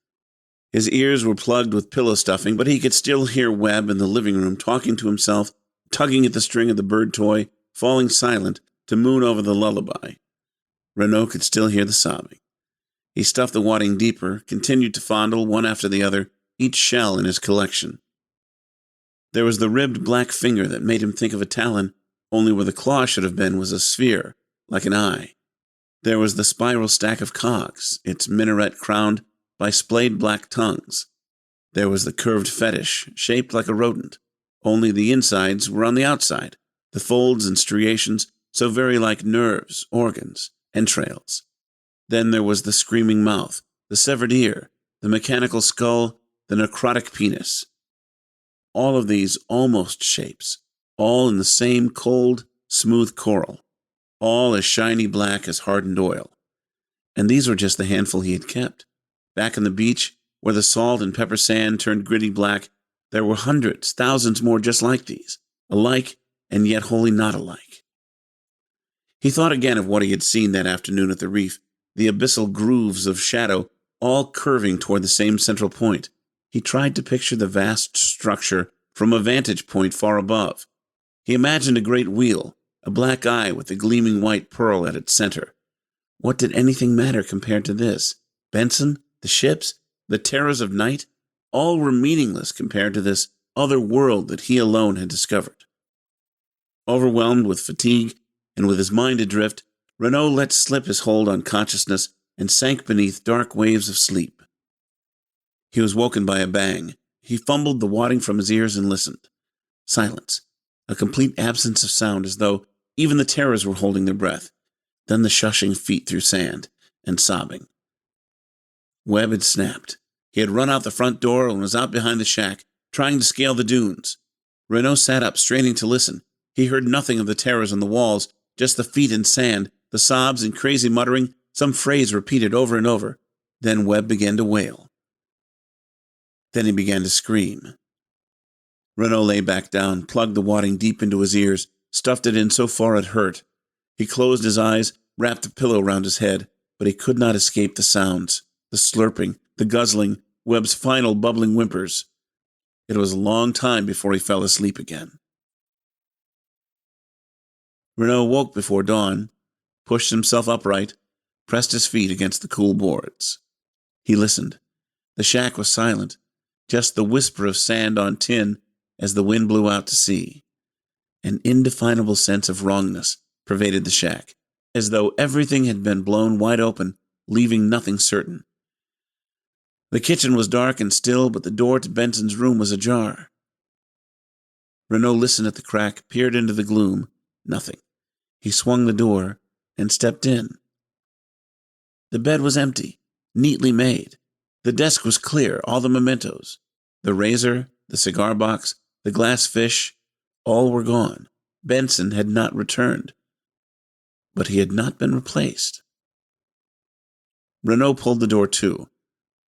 His ears were plugged with pillow stuffing, but he could still hear Webb in the living room talking to himself, tugging at the string of the bird toy, falling silent to moon over the lullaby. Renaud could still hear the sobbing. He stuffed the wadding deeper, continued to fondle, one after the other, each shell in his collection. There was the ribbed black finger that made him think of a talon, only where the claw should have been was a sphere, like an eye. There was the spiral stack of cogs, its minaret crowned by splayed black tongues. There was the curved fetish, shaped like a rodent, only the insides were on the outside, the folds and striations so very like nerves, organs, entrails. Then there was the screaming mouth, the severed ear, the mechanical skull, the necrotic penis. All of these almost shapes, all in the same cold, smooth coral, all as shiny black as hardened oil. And these were just the handful he had kept. Back on the beach, where the salt and pepper sand turned gritty black, there were hundreds, thousands more just like these, alike and yet wholly not alike. He thought again of what he had seen that afternoon at the reef, the abyssal grooves of shadow, all curving toward the same central point. He tried to picture the vast structure from a vantage point far above. He imagined a great wheel, a black eye with a gleaming white pearl at its center. What did anything matter compared to this? Benson, the ships, the terrors of night, all were meaningless compared to this other world that he alone had discovered. Overwhelmed with fatigue and with his mind adrift, Renaud let slip his hold on consciousness and sank beneath dark waves of sleep. He was woken by a bang. He fumbled the wadding from his ears and listened. Silence, a complete absence of sound, as though even the terrors were holding their breath. Then the shushing feet through sand, and sobbing. Webb had snapped. He had run out the front door and was out behind the shack, trying to scale the dunes. Renaud sat up, straining to listen. He heard nothing of the terrors on the walls, just the feet in sand, the sobs and crazy muttering, some phrase repeated over and over. Then Webb began to wail. Then he began to scream. Renaud lay back down, plugged the wadding deep into his ears, stuffed it in so far it hurt. He closed his eyes, wrapped a pillow round his head, but he could not escape the sounds, the slurping, the guzzling, Webb's final bubbling whimpers. It was a long time before he fell asleep again. Renaud woke before dawn, pushed himself upright, pressed his feet against the cool boards. He listened. The shack was silent, just the whisper of sand on tin as the wind blew out to sea. An indefinable sense of wrongness pervaded the shack, as though everything had been blown wide open, leaving nothing certain. The kitchen was dark and still, but the door to Benson's room was ajar. Renaud listened at the crack, peered into the gloom. Nothing. He swung the door and stepped in. The bed was empty, neatly made. The desk was clear, all the mementos. The razor, the cigar box, the glass fish, all were gone. Benson had not returned. But he had not been replaced. Renaud pulled the door to.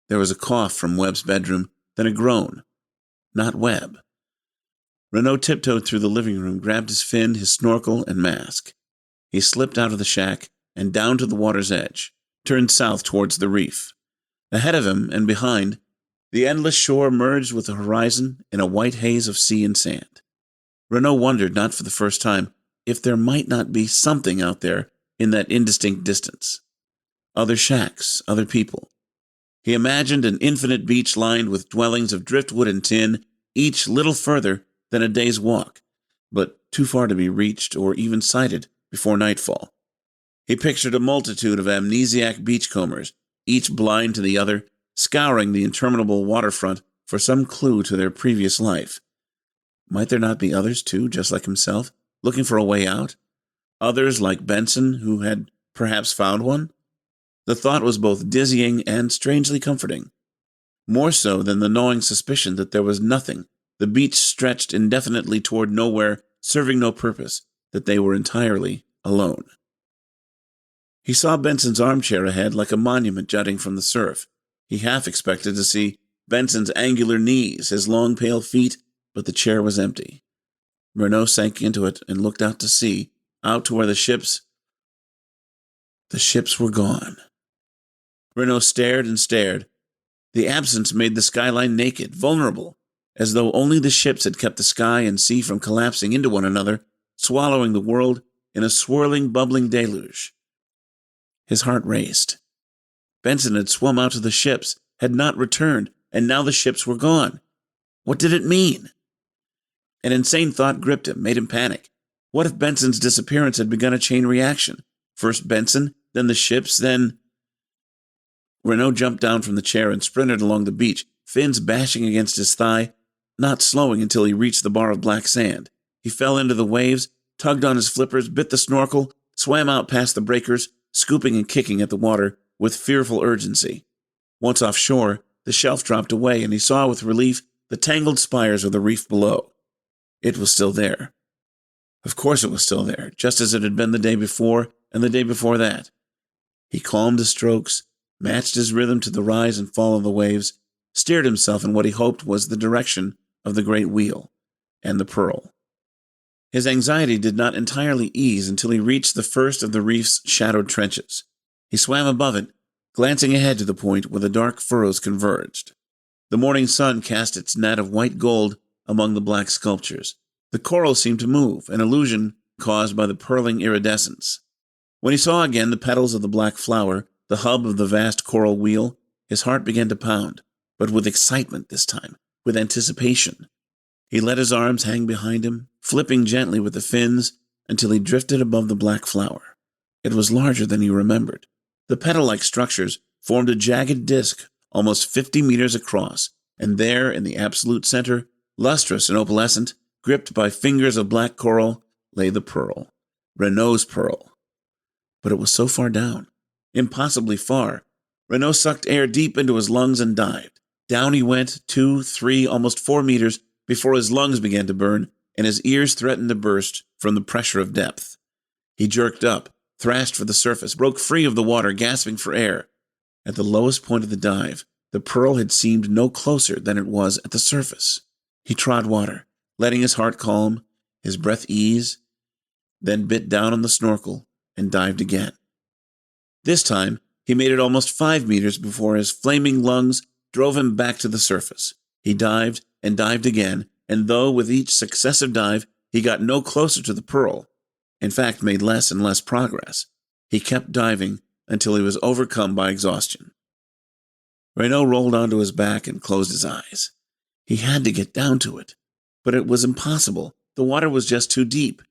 There was a cough from Webb's bedroom, then a groan. Not Webb. Renaud tiptoed through the living room, grabbed his fin, his snorkel, and mask. He slipped out of the shack and down to the water's edge, turned south towards the reef. Ahead of him and behind, the endless shore merged with the horizon in a white haze of sea and sand. Renaud wondered, not for the first time, if there might not be something out there in that indistinct distance. Other shacks, other people. He imagined an infinite beach lined with dwellings of driftwood and tin, each little further than a day's walk, but too far to be reached or even sighted before nightfall. He pictured a multitude of amnesiac beachcombers, each blind to the other, scouring the interminable waterfront for some clue to their previous life. Might there not be others, too, just like himself, looking for a way out? Others like Benson, who had perhaps found one? The thought was both dizzying and strangely comforting. More so than the gnawing suspicion that there was nothing, the beach stretched indefinitely toward nowhere, serving no purpose, that they were entirely alone. He saw Benson's armchair ahead like a monument jutting from the surf. He half expected to see Benson's angular knees, his long pale feet, but the chair was empty. Renaud sank into it and looked out to sea, out to where the ships were gone. Renaud stared and stared, The absence made the skyline naked, vulnerable, as though only the ships had kept the sky and sea from collapsing into one another, swallowing the world in a swirling, bubbling deluge. His heart raced. Benson had swum out to the ships, had not returned, and now the ships were gone. What did it mean? An insane thought gripped him, made him panic. What if Benson's disappearance had begun a chain reaction? First Benson, then the ships, then... Renault jumped down from the chair and sprinted along the beach, fins bashing against his thigh, not slowing until he reached the bar of black sand. He fell into the waves, tugged on his flippers, bit the snorkel, swam out past the breakers, scooping and kicking at the water with fearful urgency. Once offshore, the shelf dropped away, and he saw with relief the tangled spires of the reef below. It was still there. Of course it was still there, just as it had been the day before and the day before that. He calmed his strokes, matched his rhythm to the rise and fall of the waves, steered himself in what he hoped was the direction of the great wheel and the pearl. His anxiety did not entirely ease until he reached the first of the reef's shadowed trenches. He swam above it, glancing ahead to the point where the dark furrows converged. The morning sun cast its net of white gold among the black sculptures. The coral seemed to move, an illusion caused by the purling iridescence. When he saw again the petals of the black flower, the hub of the vast coral wheel, his heart began to pound, but with excitement this time, with anticipation. He let his arms hang behind him, flipping gently with the fins until he drifted above the black flower. It was larger than he remembered. The petal-like structures formed a jagged disk almost 50 meters across, and there, in the absolute center, lustrous and opalescent, gripped by fingers of black coral, lay the pearl. Renault's pearl. But it was so far down. Impossibly far. Renault sucked air deep into his lungs and dived. Down he went, 2, 3, almost 4 meters, before his lungs began to burn, and his ears threatened to burst from the pressure of depth. He jerked up, thrashed for the surface, broke free of the water, gasping for air. At the lowest point of the dive, the pearl had seemed no closer than it was at the surface. He trod water, letting his heart calm, his breath ease, then bit down on the snorkel and dived again. This time, he made it almost 5 meters before his flaming lungs drove him back to the surface. He dived and dived again, and though with each successive dive he got no closer to the pearl, in fact made less and less progress, he kept diving until he was overcome by exhaustion. Renault rolled onto his back and closed his eyes. He had to get down to it, but it was impossible. The water was just too deep.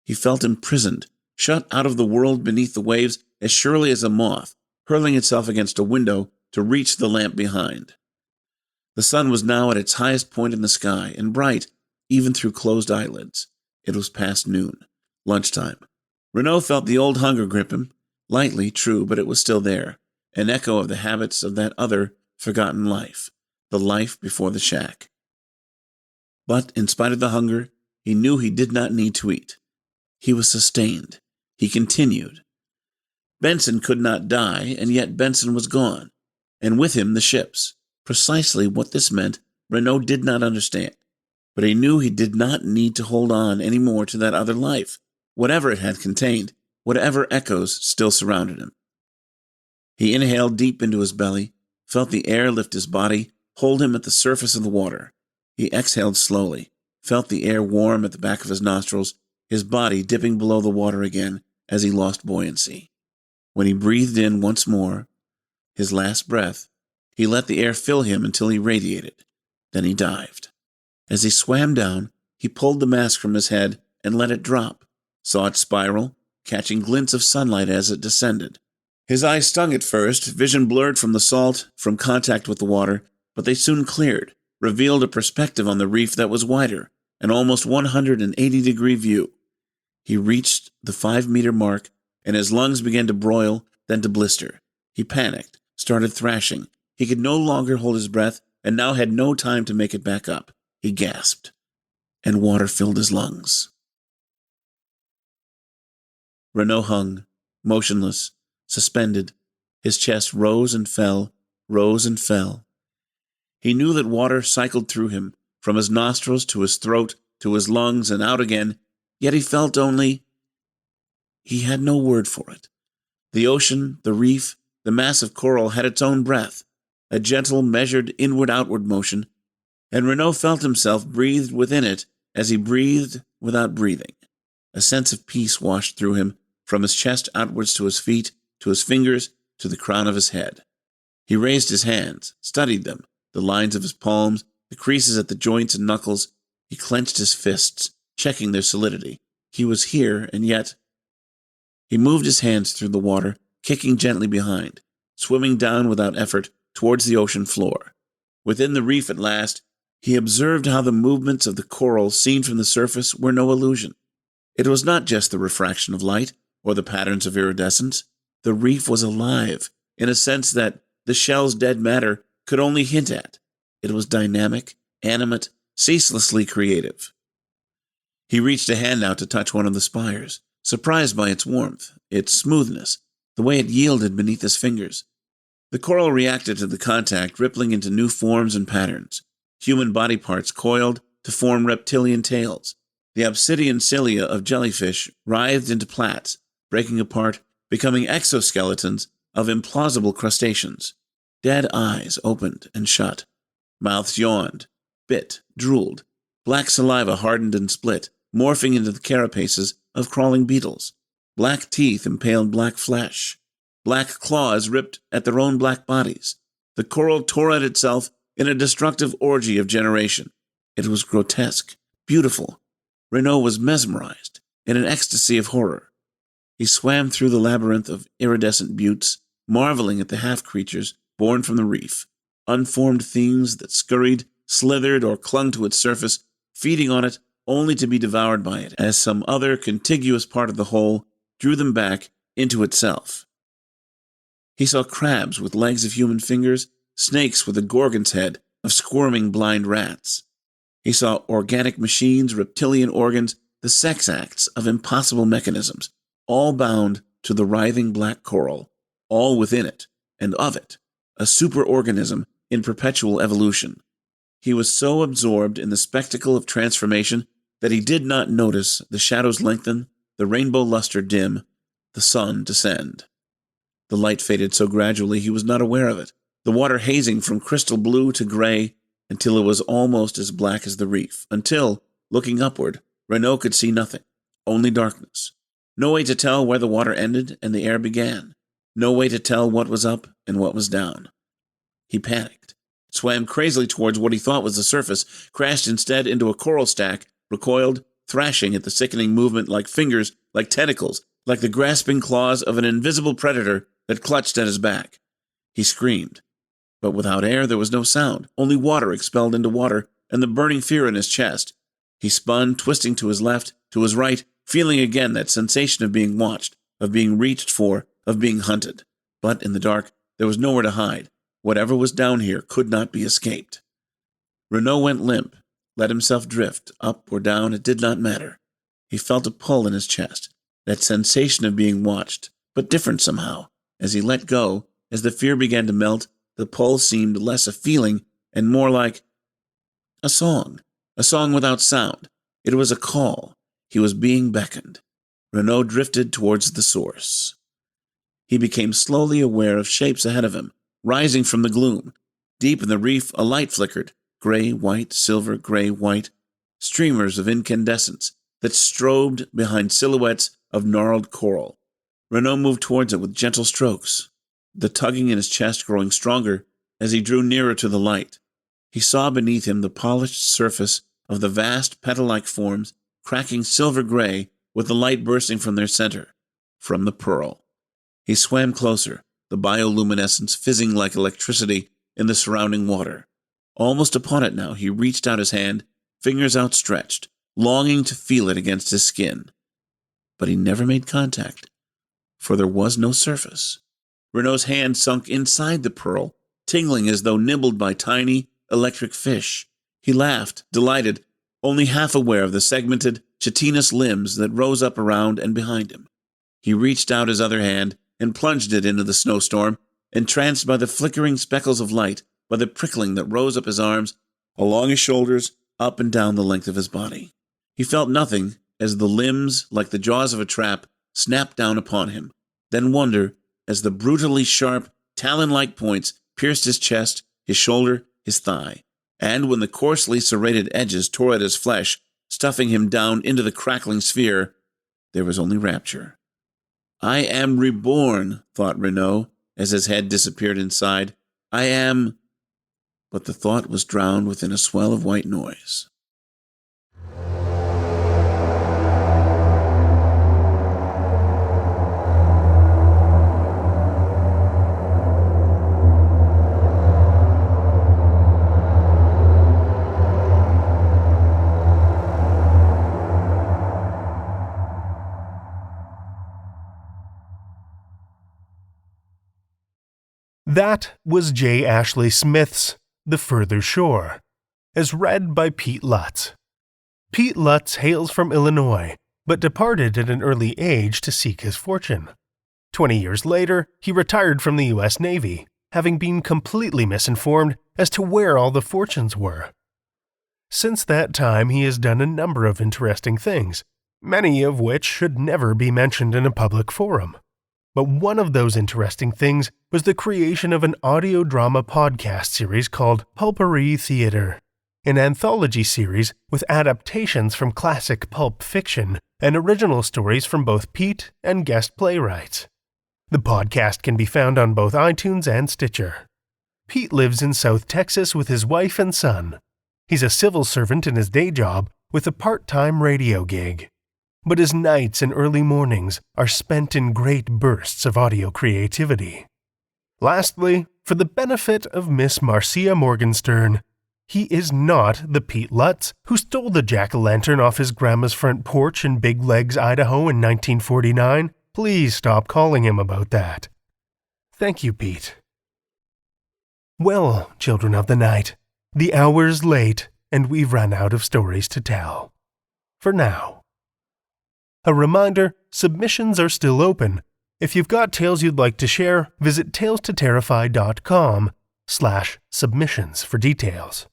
He felt imprisoned, shut out of the world beneath the waves as surely as a moth, hurling itself against a window to reach the lamp behind. The sun was now at its highest point in the sky, and bright, even through closed eyelids. It was past noon, lunchtime. Renault felt the old hunger grip him, lightly, true, but it was still there, an echo of the habits of that other, forgotten life, the life before the shack. But, in spite of the hunger, he knew he did not need to eat. He was sustained. He continued. Benson could not die, and yet Benson was gone, and with him the ships. Precisely what this meant, Renault did not understand, but he knew he did not need to hold on any more to that other life, whatever it had contained, whatever echoes still surrounded him. He inhaled deep into his belly, felt the air lift his body, hold him at the surface of the water. He exhaled slowly, felt the air warm at the back of his nostrils, his body dipping below the water again as he lost buoyancy. When he breathed in once more, his last breath, he let the air fill him until he radiated. Then he dived. As he swam down, he pulled the mask from his head and let it drop, saw it spiral, catching glints of sunlight as it descended. His eyes stung at first, vision blurred from the salt, from contact with the water, but they soon cleared, revealed a perspective on the reef that was wider, an almost 180-degree view. He reached the 5-meter mark, and his lungs began to broil, then to blister. He panicked, started thrashing. He could no longer hold his breath, and now had no time to make it back up. He gasped, and water filled his lungs. Renault hung, motionless, suspended. His chest rose and fell, rose and fell. He knew that water cycled through him, from his nostrils to his throat, to his lungs, and out again, yet he felt only... He had no word for it. The ocean, the reef, the mass of coral had its own breath. a gentle, measured inward-outward motion, and Renaud felt himself breathed within it as he breathed without breathing. A sense of peace washed through him, from his chest outwards to his feet, to his fingers, to the crown of his head. He raised his hands, studied them, the lines of his palms, the creases at the joints and knuckles. He clenched his fists, checking their solidity. He was here, and yet... He moved his hands through the water, kicking gently behind, swimming down without effort towards the ocean floor. Within the reef at last, he observed how the movements of the coral seen from the surface were no illusion. It was not just the refraction of light, or the patterns of iridescence. The reef was alive, in a sense that the shell's dead matter could only hint at. It was dynamic, animate, ceaselessly creative. He reached a hand out to touch one of the spires, surprised by its warmth, its smoothness, the way it yielded beneath his fingers. The coral reacted to the contact, rippling into new forms and patterns. Human body parts coiled to form reptilian tails. The obsidian cilia of jellyfish writhed into plaits, breaking apart, becoming exoskeletons of implausible crustaceans. Dead eyes opened and shut. Mouths yawned, bit, drooled. Black saliva hardened and split, morphing into the carapaces of crawling beetles. Black teeth impaled black flesh. Black claws ripped at their own black bodies. The coral tore at itself in a destructive orgy of generation. It was grotesque, beautiful. Renaud was mesmerized, in an ecstasy of horror. He swam through the labyrinth of iridescent buttes, marveling at the half-creatures born from the reef, unformed things that scurried, slithered, or clung to its surface, feeding on it only to be devoured by it, as some other contiguous part of the whole drew them back into itself. He saw crabs with legs of human fingers, snakes with a gorgon's head of squirming blind rats. He saw organic machines, reptilian organs, the sex acts of impossible mechanisms, all bound to the writhing black coral, all within it, and of it, a superorganism in perpetual evolution. He was so absorbed in the spectacle of transformation that he did not notice the shadows lengthen, the rainbow luster dim, the sun descend. The light faded so gradually he was not aware of it, the water hazing from crystal blue to gray until it was almost as black as the reef, until, looking upward, Renaud could see nothing, only darkness. No way to tell where the water ended and the air began. No way to tell what was up and what was down. He panicked, swam crazily towards what he thought was the surface, crashed instead into a coral stack, recoiled, thrashing at the sickening movement like fingers, like tentacles, like the grasping claws of an invisible predator that clutched at his back. He screamed. But without air there was no sound, only water expelled into water, and the burning fear in his chest. He spun, twisting to his left, to his right, feeling again that sensation of being watched, of being reached for, of being hunted. But in the dark, there was nowhere to hide. Whatever was down here could not be escaped. Renaud went limp, let himself drift, up or down, it did not matter. He felt a pull in his chest, that sensation of being watched, but different somehow. As he let go, as the fear began to melt, the pull seemed less a feeling and more like a song without sound. It was a call. He was being beckoned. Renaud drifted towards the source. He became slowly aware of shapes ahead of him, rising from the gloom. Deep in the reef, a light flickered, gray, white, silver, gray, white, streamers of incandescence that strobed behind silhouettes of gnarled coral. Renaud moved towards it with gentle strokes, the tugging in his chest growing stronger as he drew nearer to the light. He saw beneath him the polished surface of the vast petal-like forms, cracking silver gray with the light bursting from their center, from the pearl. He swam closer, the bioluminescence fizzing like electricity in the surrounding water. Almost upon it now, he reached out his hand, fingers outstretched, longing to feel it against his skin. But he never made contact, for there was no surface. Renaud's hand sunk inside the pearl, tingling as though nibbled by tiny, electric fish. He laughed, delighted, only half aware of the segmented, chitinous limbs that rose up around and behind him. He reached out his other hand and plunged it into the snowstorm, entranced by the flickering speckles of light, by the prickling that rose up his arms, along his shoulders, up and down the length of his body. He felt nothing as the limbs, like the jaws of a trap, snapped down upon him, then wonder as the brutally sharp, talon-like points pierced his chest, his shoulder, his thigh, and when the coarsely serrated edges tore at his flesh, stuffing him down into the crackling sphere, there was only rapture. I am reborn, thought Renaud, as his head disappeared inside. I am... But the thought was drowned within a swell of white noise. That was J. Ashley Smith's The Further Shore, as read by Pete Lutz. Pete Lutz hails from Illinois, but departed at an early age to seek his fortune. 20 years later, he retired from the U.S. Navy, having been completely misinformed as to where all the fortunes were. Since that time, he has done a number of interesting things, many of which should never be mentioned in a public forum. But one of those interesting things was the creation of an audio drama podcast series called Pulpery Theater, an anthology series with adaptations from classic pulp fiction and original stories from both Pete and guest playwrights. The podcast can be found on both iTunes and Stitcher. Pete lives in South Texas with his wife and son. He's a civil servant in his day job with a part-time radio gig. But his nights and early mornings are spent in great bursts of audio creativity. Lastly, for the benefit of Miss Marcia Morgenstern, he is not the Pete Lutz who stole the jack-o'-lantern off his grandma's front porch in Big Legs, Idaho in 1949. Please stop calling him about that. Thank you, Pete. Well, children of the night, the hour's late and we've run out of stories to tell. For now. A reminder, submissions are still open. If you've got tales you'd like to share, visit talestoterrify.com/submissions for details.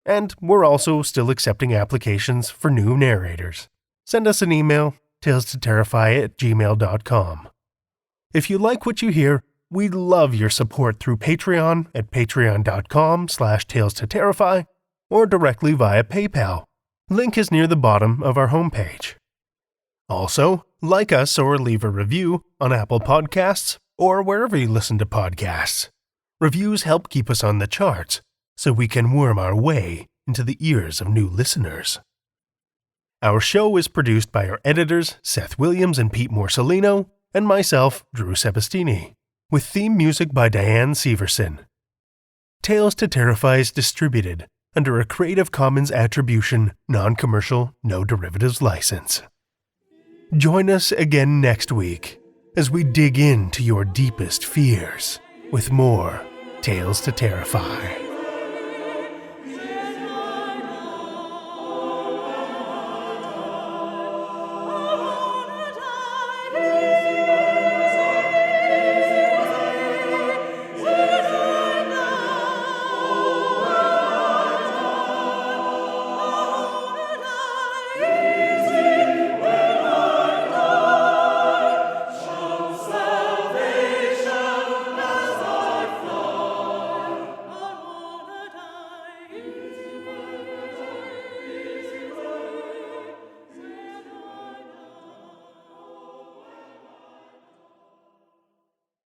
And we're also still accepting applications for new narrators. Send us an email, talestoterrify@gmail.com. If you like what you hear, we'd love your support through Patreon at patreon.com/talestoterrify or directly via PayPal. Link is near the bottom of our homepage. Also, like us or leave a review on Apple Podcasts or wherever you listen to podcasts. Reviews help keep us on the charts so we can worm our way into the ears of new listeners. Our show is produced by our editors, Seth Williams and Pete Morcellino, and myself, Drew Sebastini, with theme music by Diane Severson. Tales to Terrify is distributed under a Creative Commons Attribution, Non-Commercial, No Derivatives license. Join us again next week as we dig into your deepest fears with more Tales to Terrify.